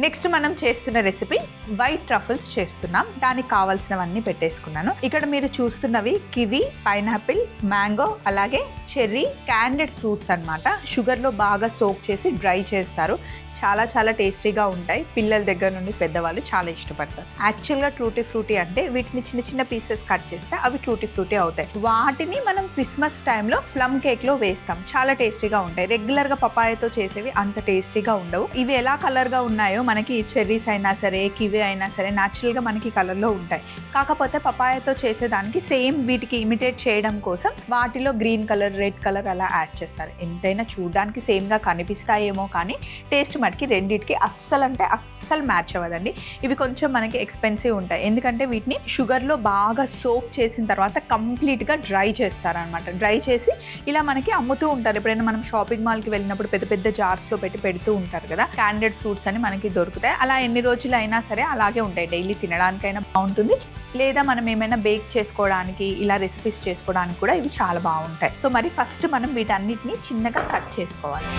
Next మనం చేస్తున్న recipe white truffles చేస్తున్నాం. దానికి కావాల్సినవన్నీ పెట్టేసుకున్నాను. ఇక్కడ మీరు చూస్తున్నవి కివి, పైనాపిల్, మ్యాంగో, అలాగే చెర్రీ, క్యాండెడ్ ఫ్రూట్స్ అన్నమాట. షుగర్లో బాగా సోక్ చేసి డ్రై చేస్తారు. చాలా చాలా టేస్టీగా ఉంటాయి. పిల్లల దగ్గర నుండి పెద్దవాళ్ళు చాలా ఇష్టపడతారు. యాక్చువల్గా ట్రూటీ ఫ్రూటీ అంటే వీటిని చిన్న చిన్న పీసెస్ కట్ చేస్తే అవి ట్రూటీ ఫ్రూటీ అవుతాయి. వాటిని మనం క్రిస్మస్ టైంలో ప్లమ్ కేక్లో వేస్తాం. చాలా టేస్టీగా ఉంటాయి. రెగ్యులర్గా పపాయతో చేసేవి అంత టేస్టీగా ఉండవు. ఇవి ఎలా కలర్గా ఉన్నాయో మనకి చెర్రీస్ అయినా సరే, కివి అయినా సరే న్యాచురల్గా మనకి కలర్లో ఉంటాయి. కాకపోతే పపాయతో చేసేదానికి సేమ్ వీటికి ఇమిటేట్ చేయడం కోసం వాటిలో గ్రీన్ కలర్, రెడ్ కలర్ అలా యాడ్ చేస్తారు. ఎంతైనా చూడడానికి సేమ్గా కనిపిస్తాయేమో కానీ టేస్ట్ మటుకి రెండింటికి అస్సలు అంటే అస్సలు మ్యాచ్ అవ్వదండి. ఇవి కొంచెం మనకి ఎక్స్పెన్సివ్ ఉంటాయి. ఎందుకంటే వీటిని షుగర్లో బాగా సోక్ చేసిన తర్వాత కంప్లీట్గా డ్రై చేస్తారనమాట. డ్రై చేసి ఇలా మనకి అమ్ముతూ ఉంటారు. ఎప్పుడైనా మనం షాపింగ్ మాల్కి వెళ్ళినప్పుడు పెద్ద పెద్ద జార్స్లో పెడుతూ ఉంటారు కదా. క్యాండెడ్ ఫ్రూట్స్ అని మనకి దొరుకుతాయి. అలా ఎన్ని రోజులు అయినా సరే అలాగే ఉంటాయి. డైలీ తినడానికైనా బాగుంటుంది, లేదా మనం ఏమైనా బేక్ చేసుకోవడానికి, ఇలా రెసిపీస్ చేసుకోవడానికి కూడా ఇవి చాలా బాగుంటాయి. సో మరి ఫస్ట్ మనం వీటన్నిటిని చిన్నగా కట్ చేసుకోవాలి.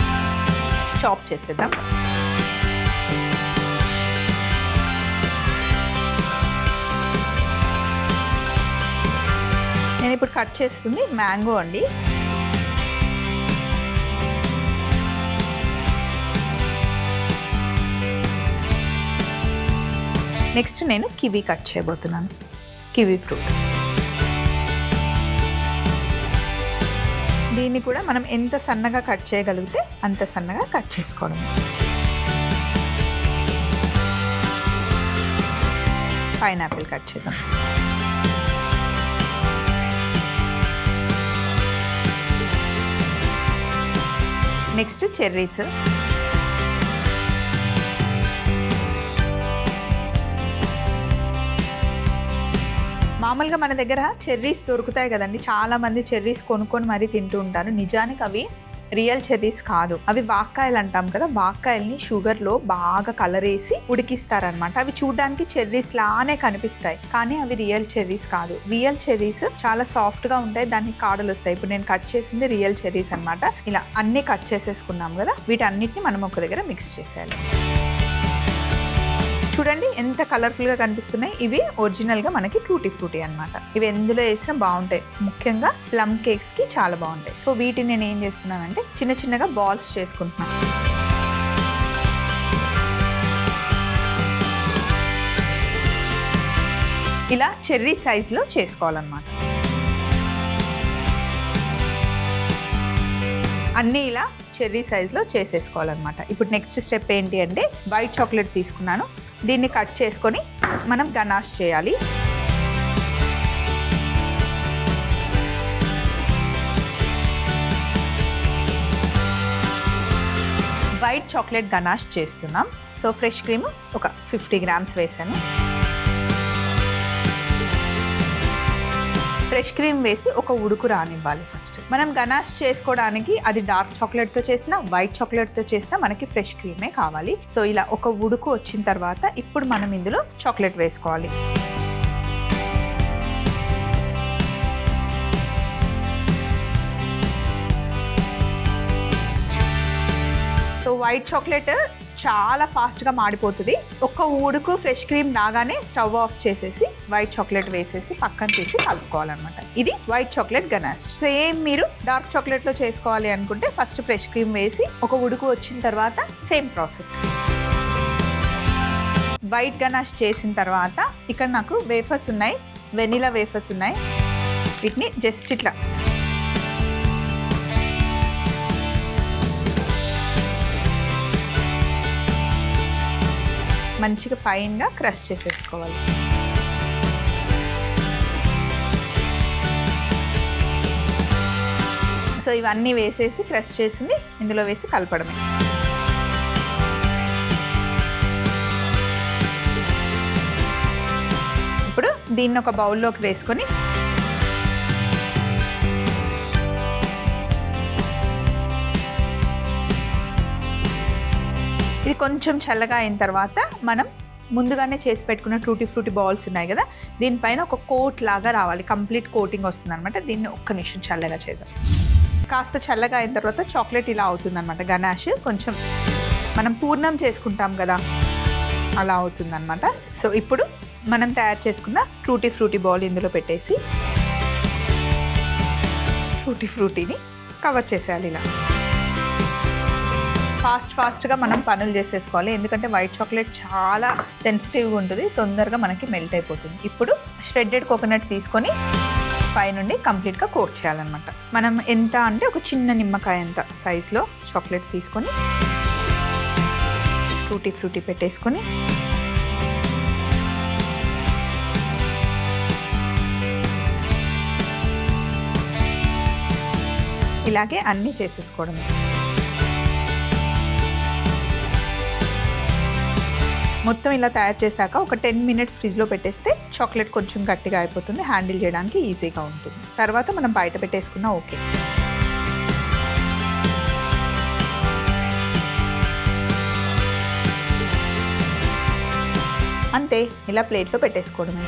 చాప్ చేసేద్దాం. నేను ఇప్పుడు కట్ చేస్తుంది మ్యాంగో అండి. నెక్స్ట్ నేను కివి కట్ చేయబోతున్నాను. Kiwi fruit. దీన్ని కూడా మనం ఎంత సన్నగా కట్ చేయగలిగితే అంత సన్నగా కట్ చేసుకోవడం. పైనాపిల్ కట్ చేద్దాం. Next cherries. మామూలుగా మన దగ్గర చెర్రీస్ దొరుకుతాయి కదండి. చాలా మంది చెర్రీస్ కొనుక్కొని మరీ తింటూ ఉంటారు. నిజానికి అవి రియల్ చెర్రీస్ కాదు. అవి వాక్కాయలు అంటాం కదా. వాక్కాయల్ని షుగర్లో బాగా కలర్ వేసి ఉడికిస్తారనమాట. అవి చూడడానికి చెర్రీస్ లానే కనిపిస్తాయి, కానీ అవి రియల్ చెర్రీస్ కాదు. రియల్ చెర్రీస్ చాలా సాఫ్ట్గా ఉంటాయి. దానికి కాడలు వస్తాయి. ఇప్పుడు నేను కట్ చేసింది రియల్ చెర్రీస్ అనమాట. ఇలా అన్నీ కట్ చేసేసుకున్నాం కదా. వీటన్నిటిని మనం ఒక దగ్గర మిక్స్ చేసేయాలి. చూడండి ఎంత కలర్ఫుల్గా కనిపిస్తున్నాయి. ఇవి ఒరిజినల్గా మనకి ట్రూటీ ఫ్రూటీ అనమాట. ఇవి ఎందులో వేసినా బాగుంటాయి. ముఖ్యంగా ప్లమ్ కేక్స్కి చాలా బాగుంటాయి. సో వీటిని నేను ఏం చేస్తున్నానంటే చిన్న చిన్నగా బాల్స్ చేసుకుంటున్నాను. ఇలా చెర్రీ సైజులో చేసుకోవాలన్నమాట. అన్నీ ఇలా చెర్రీ సైజులో చేసేసుకోవాలన్నమాట. ఇప్పుడు నెక్స్ట్ స్టెప్ ఏంటి అంటే వైట్ చాక్లెట్ తీసుకున్నాను. దీన్ని కట్ చేసుకొని మనం గనాష్ చేయాలి. వైట్ చాక్లెట్ గనాష్ చేస్తున్నాం. సో ఫ్రెష్ క్రీమ్ ఒక 50 గ్రామ్స్ వేసాను. ఫ్రెష్ క్రీమ్ వేసి ఒక ఉడుకు రానివ్వాలి. ఫస్ట్ మనం గనాష్ చేసుకోవడానికి అది డార్క్ చాక్లెట్తో చేసినా, వైట్ చాక్లెట్తో చేసినా మనకి ఫ్రెష్ క్రీమే కావాలి. సో ఇలా ఒక ఉడుకు వచ్చిన తర్వాత ఇప్పుడు మనం ఇందులో చాక్లెట్ వేసుకోవాలి. సో వైట్ చాక్లెట్ చాలా ఫాస్ట్గా మాడిపోతుంది. ఒక్క ఉడుకు ఫ్రెష్ క్రీమ్ రాగానే స్టవ్ ఆఫ్ చేసేసి వైట్ చాక్లెట్ వేసేసి పక్కన తీసి కలుపుకోవాలన్నమాట. ఇది వైట్ చాక్లెట్ గనాష్. సేమ్ మీరు డార్క్ చాక్లెట్లో చేసుకోవాలి అనుకుంటే ఫస్ట్ ఫ్రెష్ క్రీమ్ వేసి ఒక ఉడుకు వచ్చిన తర్వాత సేమ్ ప్రాసెస్. వైట్ గనాష్ చేసిన తర్వాత ఇక్కడ నాకు వేఫర్స్ ఉన్నాయి, వెనిలా వేఫర్స్ ఉన్నాయి. వీటిని జస్ట్ ఇట్లా మంచిగా ఫైన్గా క్రష్ చేసేసుకోవాలి. సో ఇవన్నీ వేసేసి క్రష్ చేసింది ఇందులో వేసి కలపడమే. ఇప్పుడు దీన్ని ఒక బౌల్లోకి వేసుకొని ఇది కొంచెం చల్లగా అయిన తర్వాత మనం ముందుగానే చేసి పెట్టుకున్న టూటీ ఫ్రూటీ బాల్స్ ఉన్నాయి కదా, దీనిపైన ఒక కోట్ లాగా రావాలి, కంప్లీట్ కోటింగ్ వస్తుంది అనమాట. దీన్ని ఒక్క నిమిషం చల్లగా చేద్దాం. కాస్త చల్లగా అయిన తర్వాత చాక్లెట్ ఇలా అవుతుంది అనమాట. గనాష్ కొంచెం మనం పూర్ణం చేసుకుంటాం కదా, అలా అవుతుంది అనమాట. సో ఇప్పుడు మనం తయారు చేసుకున్న టూటీ ఫ్రూటీ బాల్ ఇందులో పెట్టేసి టూటీ ఫ్రూటీని కవర్ చేసేయాలి. ఇలా ఫాస్ట్గా మనం పనులు చేసేసుకోవాలి, ఎందుకంటే వైట్ చాక్లెట్ చాలా సెన్సిటివ్గా ఉంటుంది, తొందరగా మనకి మెల్ట్ అయిపోతుంది. ఇప్పుడు ష్రెడ్డెడ్ కోకోనట్ తీసుకొని పైనుండి కంప్లీట్గా కోట్ చేయాలన్నమాట. మనం ఎంత అంటే ఒక చిన్న నిమ్మకాయ అంత సైజులో చాక్లెట్ తీసుకొని టూటీ ఫ్రూటీ పెట్టేసుకొని ఇలాగే అన్నీ చేసేసుకోవడమే. మొత్తం ఇలా తయారు చేశాక ఒక 10 మినిట్స్ ఫ్రిడ్జ్లో పెట్టేస్తే చాక్లెట్ కొంచెం గట్టిగా అయిపోతుంది, హ్యాండిల్ చేయడానికి ఈజీగా ఉంటుంది. తర్వాత మనం బయట పెట్టేసుకున్నా ఓకే. అంతే, ఇలా ప్లేట్లో పెట్టేసుకోవడమే.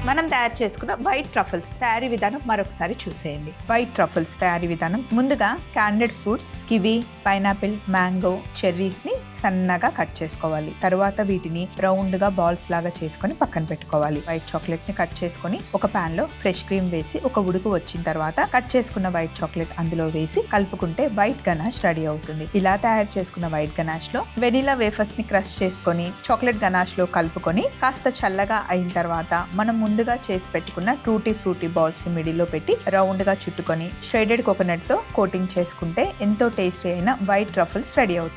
మనం తయారు చేసుకున్న వైట్ ట్రఫల్స్ తయారీ విధానం మరొకసారి చూసేయండి. వైట్ ట్రఫల్స్ తయారీ విధానం: ముందుగా candied fruits, kiwi, pineapple, mango, చెర్రీస్ని సన్నగా కట్ చేసుకోవాలి. తర్వాత వీటిని రౌండ్గా బాల్స్ లాగా చేసుకొని పక్కన పెట్టుకోవాలి. వైట్ చాక్లెట్ని కట్ చేసుకొని ఒక పాన్ లో ఫ్రెష్ క్రీమ్ వేసి ఒక ఉడుకు వచ్చిన తర్వాత కట్ చేసుకున్న వైట్ చాక్లెట్ అందులో వేసి కలుపుకుంటే వైట్ గనాష్ రెడీ అవుతుంది. ఇలా తయారు చేసుకున్న వైట్ గనాష్ లో వెనిలా వేఫర్స్ ని క్రష్ చేసుకొని చాక్లెట్ గనాష్ లో కలుపుకొని కాస్త చల్లగా అయిన తర్వాత మనం ముందుగా చేసి పెట్టుకున్న టూటీ ఫ్రూటీ బాల్స్ మిడిల్లో పెట్టి రౌండ్ గా చుట్టుకొని ష్రెడెడ్ కోకోనట్ తో కోటింగ్ చేసుకుంటే ఎంతో టేస్టీ అయిన వైట్ ట్రఫల్స్ రెడీ అవుతాయి.